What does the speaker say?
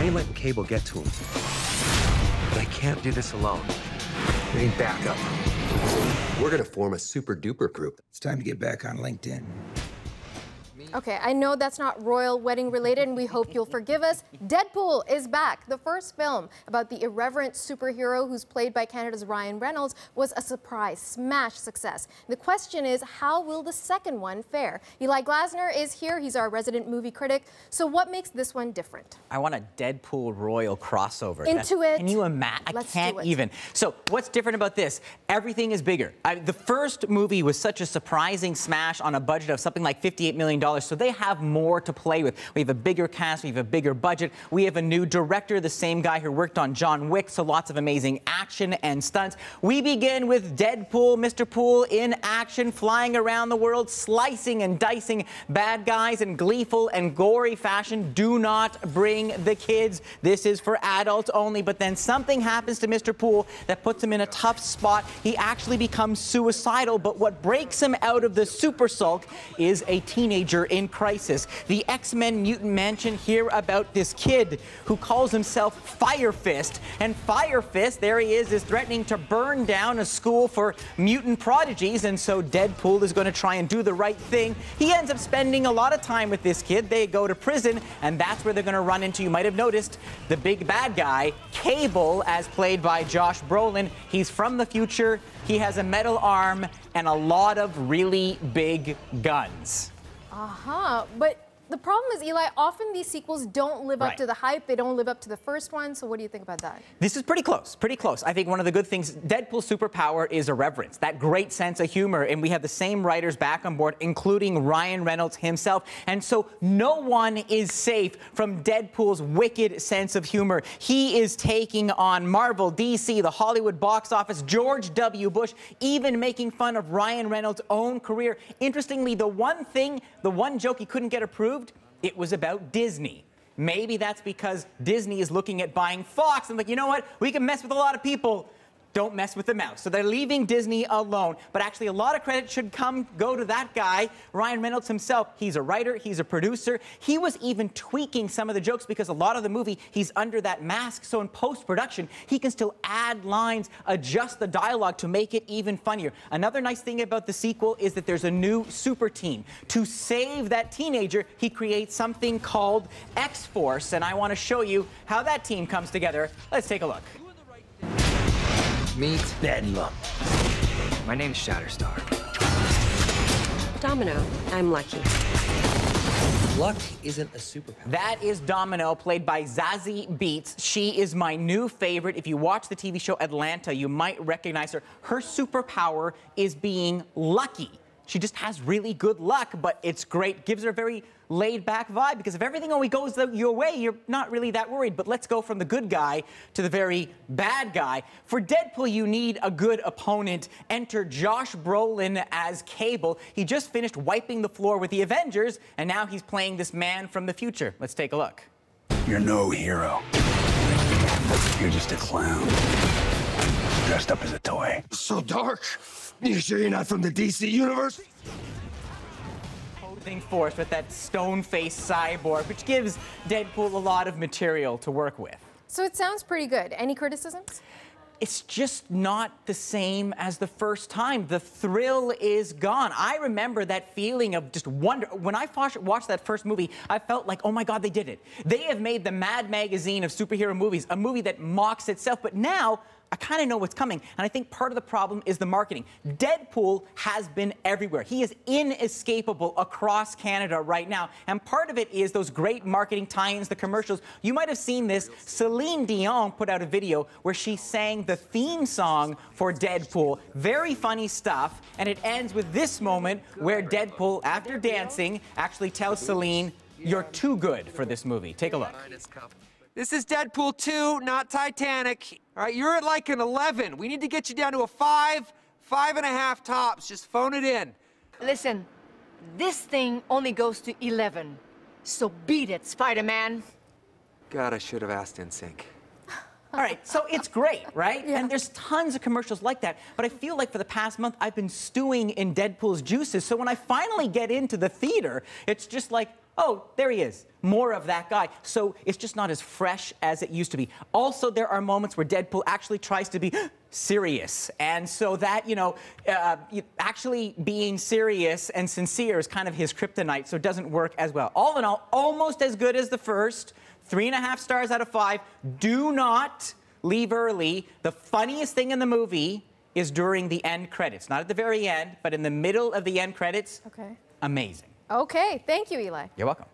ain't letting Cable get to him. But I can't do this alone. I need backup. We're gonna form a super-duper group. It's time to get back on LinkedIn. Okay, I know that's not royal wedding related, and we hope you'll forgive us. Deadpool is back. The first film about the irreverent superhero who's played by Canada's Ryan Reynolds was a surprise, smash success. The question is, how will the second one fare? Eli Glasner is here. He's our resident movie critic. So what makes this one different? I want a Deadpool royal crossover. Into it. Can you imagine? I can't even. So what's different about this? Everything is bigger. The first movie was such a surprising smash on a budget of something like $58 million. So they have more to play with. We have a bigger cast, we have a bigger budget, we have a new director, the same guy who worked on John Wick, so lots of amazing action and stunts. We begin with Deadpool, Mr. Pool in action, flying around the world, slicing and dicing bad guys in gleeful and gory fashion. Do not bring the kids. This is for adults only. But then something happens to Mr. Pool that puts him in a tough spot. He actually becomes suicidal, but what breaks him out of the super sulk is a teenager in crisis. The X-Men Mutant Mansion hear about this kid who calls himself Fire Fist, and Fire Fist, there he is threatening to burn down a school for mutant prodigies, and so Deadpool is going to try and do the right thing. He ends up spending a lot of time with this kid. They go to prison, and that's where they're going to run into, you might have noticed, the big bad guy, Cable, as played by Josh Brolin. He's from the future, he has a metal arm, and a lot of really big guns. But the problem is, Eli, often these sequels don't live up to the hype. They don't live up to the first one. So what do you think about that? This is pretty close, pretty close. I think one of the good things, Deadpool's superpower is irreverence, that great sense of humor. And we have the same writers back on board, including Ryan Reynolds himself. And so no one is safe from Deadpool's wicked sense of humor. He is taking on Marvel, DC, the Hollywood box office, George W. Bush, even making fun of Ryan Reynolds' own career. Interestingly, the one joke he couldn't get approved, it was about Disney. Maybe that's because Disney is looking at buying Fox and like, you know what? We can mess with a lot of people. Don't mess with the mouse. So they're leaving Disney alone. But actually, a lot of credit should go to that guy, Ryan Reynolds himself. He's a writer. He's a producer. He was even tweaking some of the jokes because a lot of the movie, he's under that mask. So in post-production, he can still add lines, adjust the dialogue to make it even funnier. Another nice thing about the sequel is that there's a new super team. To save that teenager, he creates something called X-Force. And I want to show you how that team comes together. Let's take a look. Meet Bedlam. My name's Shatterstar. Domino. I'm Lucky. Luck isn't a superpower. That is Domino, played by Zazie Beetz. She is my new favorite. If you watch the TV show Atlanta, you might recognize her. Her superpower is being lucky. She just has really good luck, but it's great. Gives her a very laid-back vibe, because if everything only goes your way, you're not really that worried. But let's go from the good guy to the very bad guy. For Deadpool, you need a good opponent. Enter Josh Brolin as Cable. He just finished wiping the floor with the Avengers, and now he's playing this man from the future. Let's take a look. You're no hero. You're just a clown, dressed up as a toy. So dark. You sure you're not from the DC universe? Opposing force with that stone-faced cyborg, which gives Deadpool a lot of material to work with. So it sounds pretty good. Any criticisms? It's just not the same as the first time. The thrill is gone. I remember that feeling of just wonder. When I watched that first movie, I felt like, oh my God, they did it. They have made the Mad Magazine of superhero movies, a movie that mocks itself. But now, I kind of know what's coming, and I think part of the problem is the marketing. Deadpool has been everywhere. He is inescapable across Canada right now, and part of it is those great marketing tie-ins, the commercials. You might have seen this. Celine Dion put out a video where she sang the theme song for Deadpool. Very funny stuff, and it ends with this moment where Deadpool, after dancing, actually tells Celine, "You're too good for this movie." Take a look. This is Deadpool 2, not Titanic. All right, you're at like an 11. We need to get you down to a 5, 5.5 tops. Just phone it in. Listen, this thing only goes to 11. So beat it, Spider-Man. God, I should have asked NSYNC. All right, so it's great, right? Yeah. And there's tons of commercials like that. But I feel like for the past month, I've been stewing in Deadpool's juices. So when I finally get into the theater, it's just like, oh, there he is. More of that guy. So it's just not as fresh as it used to be. Also, there are moments where Deadpool actually tries to be serious. And so that, actually being serious and sincere is kind of his kryptonite, so it doesn't work as well. All in all, almost as good as the first. 3.5 stars out of 5. Do not leave early. The funniest thing in the movie is during the end credits. Not at the very end, but in the middle of the end credits. Okay. Amazing. Okay, thank you, Eli. You're welcome.